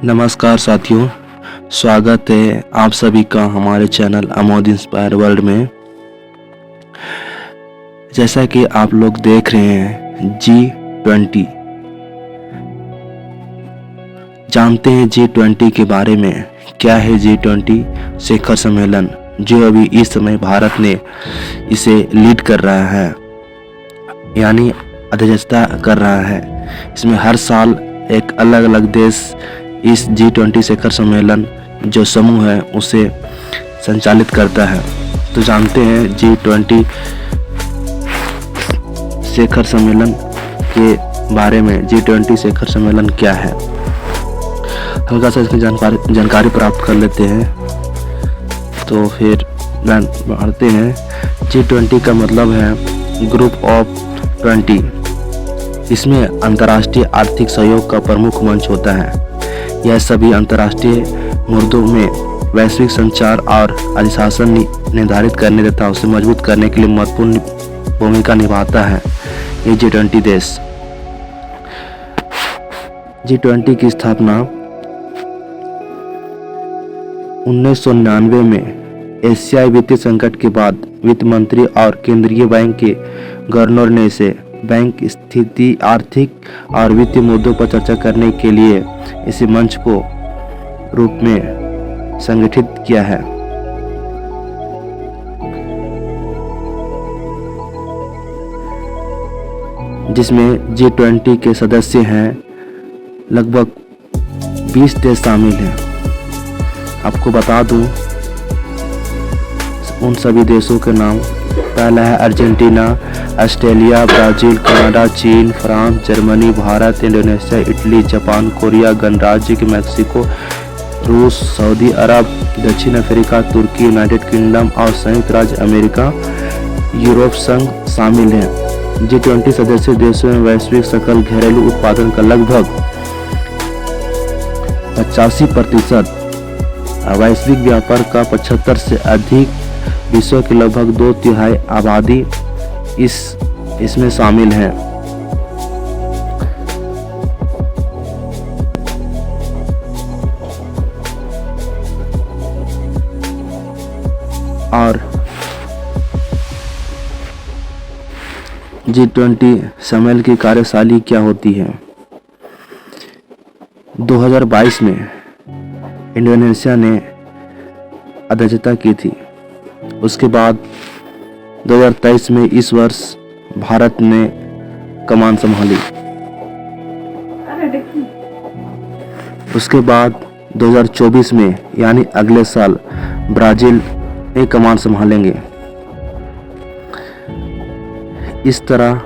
नमस्कार साथियों, स्वागत है आप सभी का हमारे चैनल अमोद इंस्पायर वर्ल्ड में। जैसा कि आप लोग देख रहे हैं G20, जानते हैं G20 के बारे में। क्या है G20 शिखर सम्मेलन, जो अभी इस समय भारत ने इसे लीड कर रहा है, यानी अध्यक्षता कर रहा है। इसमें हर साल एक अलग अलग देश इस G20 शिखर सम्मेलन जो समूह है उसे संचालित करता है। तो जानते हैं G20 शिखर सम्मेलन के बारे में। G20 शिखर सम्मेलन क्या है, हल्का सा इसकी जानकारी प्राप्त कर लेते हैं। तो फिर बढ़ते हैं। G20 का मतलब है ग्रुप ऑफ 20। इसमें अंतर्राष्ट्रीय आर्थिक सहयोग का प्रमुख मंच होता है। यह सभी अंतर्राष्ट्रीय मुद्दों में वैश्विक संचार और अधिशासन निर्धारित करने तथा उसे मजबूत करने के लिए महत्वपूर्ण भूमिका निभाता है। ये G20 देश। G20 की स्थापना 1999 में एशियाई वित्तीय संकट के बाद वित्त मंत्री और केंद्रीय बैंक के गवर्नर ने इसे बैंक स्थिति, आर्थिक और वित्तीय मुद्दों पर चर्चा करने के लिए इसी मंच को रूप में संगठित किया है। जिसमें G20 के सदस्य हैं लगभग 20 देश शामिल हैं। आपको बता दूं उन सभी देशों के नाम। पहला है अर्जेंटीना, ऑस्ट्रेलिया, ब्राज़ील, कनाडा, चीन, France, Germany, Bharat, Indonesia, Italy, Japan, Korea गणराज्य, मैक्सिको, रूस, सऊदी अरब, दक्षिण अफ्रीका, तुर्की, यूनाइटेड किंगडम और संयुक्त राज्य अमेरिका, यूरोप संघ शामिल हैं। G20 सदस्य देशों में वैश्विक सकल घरेलू उत्पादन का लगभग 85%, वैश्विक व्यापार का 75 से अधिक, विश्व की लगभग 2/3 आबादी इसमें शामिल है। और G20 सम्मेलन की कार्यशैली क्या होती है। 2022 में इंडोनेशिया ने अध्यक्षता की थी। उसके बाद 2023 में इस वर्ष भारत ने कमान संभाली। उसके बाद 2024 में यानी अगले साल ब्राज़ील ने कमान संभालेंगे। इस तरह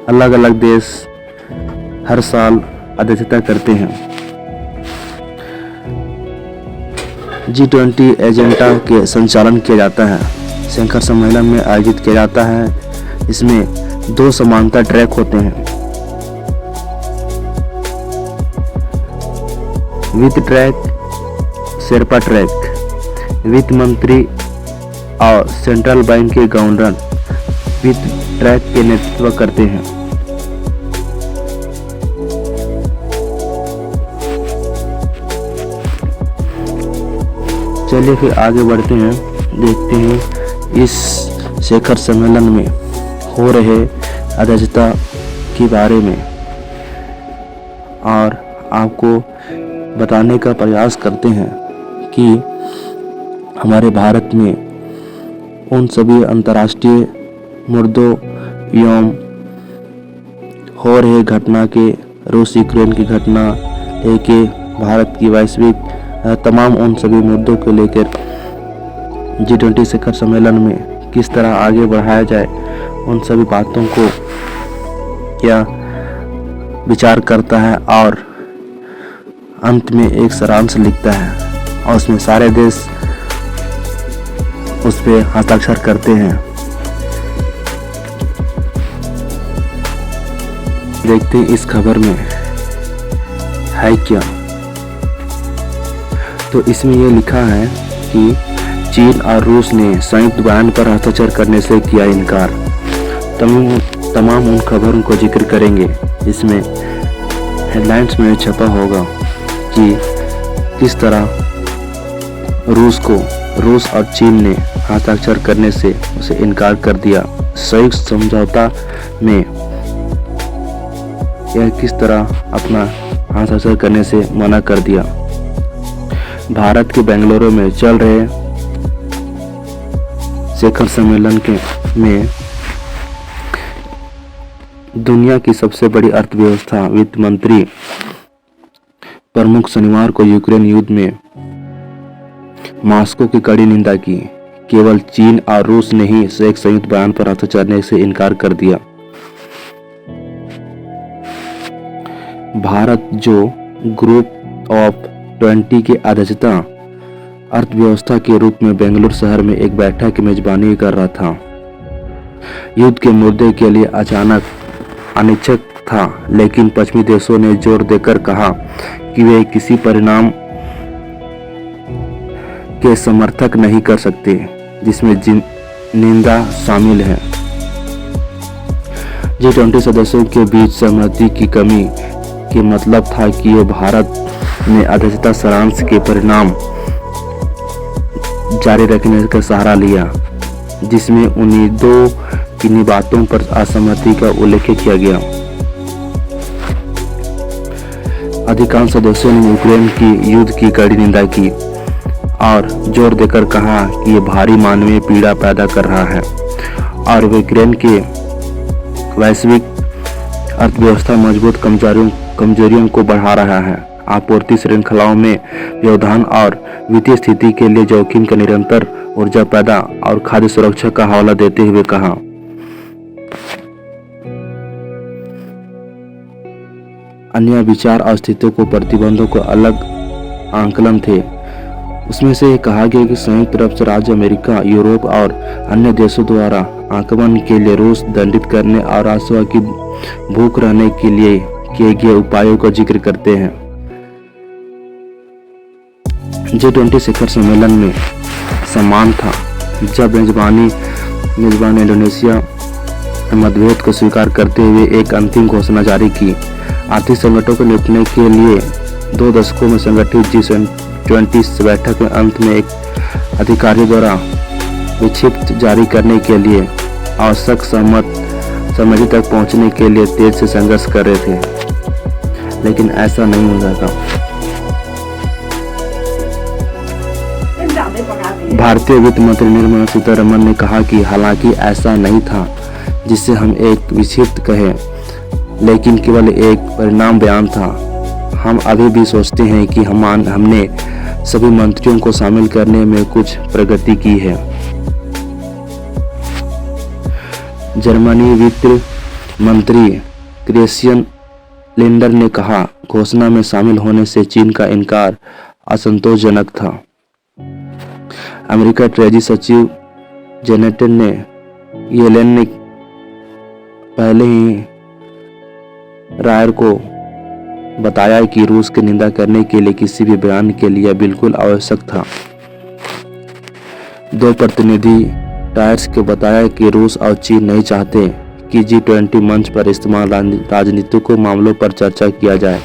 अलग अलग देश हर साल अध्यक्षता करते हैं। G20 एजेंडा के संचालन किया जाता है, शिखर सम्मेलन में आयोजित किया जाता है। इसमें 2 समांतर ट्रैक होते हैं, वित्त ट्रैक, शेरपा ट्रैक। वित्त मंत्री और सेंट्रल बैंक के गवर्नर वित्त ट्रैक के नेतृत्व करते हैं। चलिए फिर आगे बढ़ते हैं, देखते हैं इस शिखर सम्मेलन में हो रहे अध्यक्षता के बारे में और आपको बताने का प्रयास करते हैं कि हमारे भारत में उन सभी अंतर्राष्ट्रीय मुद्दों एवं हो रहे घटना के, रूस यूक्रेन की घटना लेके भारत की वैश्विक तमाम उन सभी मुद्दों को लेकर G20 शिखर सम्मेलन में किस तरह आगे बढ़ाया जाए, उन सभी बातों को यह विचार करता है और अंत में एक सारांश लिखता है और उसमें सारे देश उस पर हस्ताक्षर करते हैं। देखते हैं इस खबर में है क्या। तो इसमें यह लिखा है कि चीन और रूस ने संयुक्त बयान पर हस्ताक्षर करने से किया इनकार। तमाम उन खबरों को जिक्र करेंगे जिसमें हेडलाइंस में छपा होगा। कि किस तरह रूस और चीन ने हस्ताक्षर करने से उसे इनकार कर दिया। संयुक्त समझौता में यह किस तरह अपना हस्ताक्षर करने से मना कर दिया। भारत के बेंगलुरु में चल रहे शिखर सम्मेलन में दुनिया की सबसे बड़ी अर्थव्यवस्था वित्त मंत्री प्रमुख शनिवार को यूक्रेन युद्ध में मॉस्को की कड़ी निंदा की। केवल चीन और रूस ने ही एक संयुक्त बयान पर हस्ताक्षर करने से इनकार कर दिया। भारत, जो ग्रुप ऑफ 20 के अध्यक्षता अर्थव्यवस्था के रूप में बेंगलुरु शहर में एक बैठक की मेजबानी कर रहा था, युद्ध के मुद्दे के लिए अचानक अनिच्छुक था, लेकिन पश्चिमी देशों ने जोर देकर कहा कि वे किसी परिणाम के समर्थक नहीं कर सकते जिसमें निंदा शामिल है। G20 सदस्यों के बीच सहमति की कमी के मतलब था कि ये भारत ने अध्यक्षता सारांश के परिणाम जारी रखने का सहारा लिया, जिसमें उन्हीं दो किन्हीं बातों पर असहमति का उल्लेख किया गया। अधिकांश सदस्यों ने यूक्रेन की युद्ध की कड़ी निंदा की और जोर देकर कहा कि यह भारी मानवीय पीड़ा पैदा कर रहा है और यूक्रेन के वैश्विक अर्थव्यवस्था मजबूत कमजोरियों को बढ़ा रहा है। आपूर्ति श्रृंखलाओं में व्यवधान और वित्तीय स्थिति के लिए जोखिम का निरंतर ऊर्जा पैदा और खाद्य सुरक्षा का हवाला देते हुए कहा। अन्य विचार और स्थितियों को प्रतिबंधों को अलग आंकलन थे। उसमें से कहा गया कि संयुक्त अरब राज्य अमेरिका, यूरोप और अन्य देशों द्वारा आक्रमण के लिए रूस दंडित करने और राष्ट्रवाद की भूख रहने के लिए किए गए उपायों का जिक्र करते हैं। G20 शिखर सम्मेलन में सम्मान था जब मेजबान इंडोनेशिया मतभेद को स्वीकार करते हुए एक अंतिम घोषणा जारी की। आर्थिक संकटों को निपटने के लिए 2 दशकों में संगठित G20 बैठक में अंत में एक अधिकारियों द्वारा विक्षिप्त जारी करने के लिए आवश्यक सहमति तक पहुंचने के लिए तेज से संघर्ष कर रहे थे, लेकिन ऐसा नहीं हो सका। भारतीय वित्त मंत्री निर्मला सीतारमण ने कहा कि हालांकि ऐसा नहीं था जिसे हम एक विक्षिप्त कहें, लेकिन केवल एक परिणाम बयान था। हम अभी भी सोचते हैं कि हमने सभी मंत्रियों को शामिल करने में कुछ प्रगति की है। जर्मनी वित्त मंत्री क्रिस्टियन लिंडर ने कहा, घोषणा में शामिल होने से चीन का इनकार असंतोषजनक था। अमेरिका ट्रेजरी सचिव जेनेट येलेन ने पहले ही रायर को बताया कि रूस की निंदा करने के लिए किसी भी बयान के लिए बिल्कुल आवश्यक था। 2 प्रतिनिधि टायर्स को बताया कि रूस और चीन नहीं चाहते कि G20 मंच पर इस्तेमाल राजनीतिक मामलों पर चर्चा किया जाए।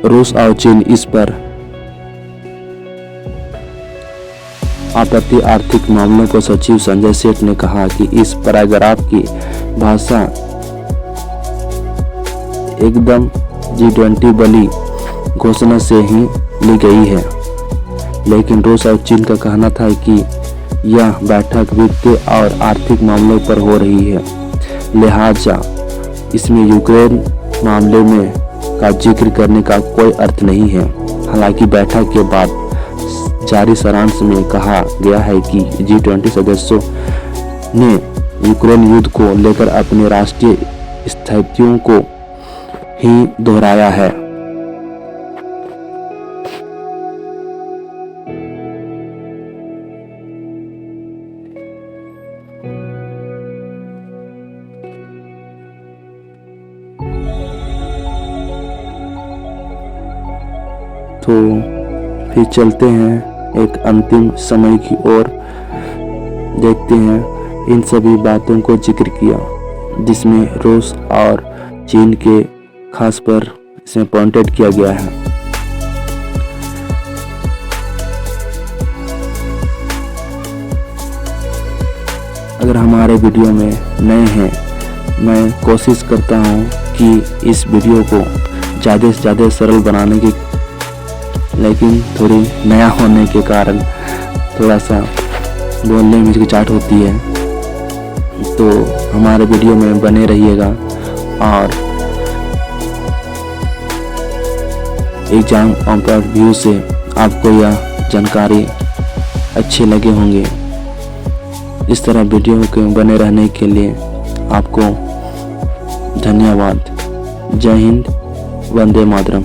रूस और चीन इस पर आपत्ति। आर्थिक मामलों को सचिव संजय सेठ ने कहा कि इस पैराग्राफ की भाषा एकदम G20 बली घोषणा से ही ली गई है, लेकिन रूस और चीन का कहना था कि यह बैठक वित्तीय और आर्थिक मामलों पर हो रही है, लिहाजा इसमें यूक्रेन मामले में का जिक्र करने का कोई अर्थ नहीं है। हालांकि बैठक के बाद जारी सारांश में कहा गया है कि G20 सदस्यों ने यूक्रेन युद्ध को लेकर अपनी राष्ट्रीय स्थितियों को ही दोहराया है। तो फिर चलते हैं एक अंतिम समय की ओर, देखते हैं इन सभी बातों को जिक्र किया जिसमें रूस और चीन के खास पर इसमें पॉइंटेड किया गया है। अगर हमारे वीडियो में नए हैं, मैं कोशिश करता हूँ कि इस वीडियो को ज़्यादा से ज़्यादा सरल बनाने की, लेकिन थोड़ी नया होने के कारण थोड़ा सा बोलने में हिचकिचाहट होती है। तो हमारे वीडियो में बने रहिएगा और एग्जाम पॉइंट व्यू से आपको यह जानकारी अच्छे लगे होंगे। इस तरह वीडियो के बने रहने के लिए आपको धन्यवाद। जय हिंद, वंदे मातरम।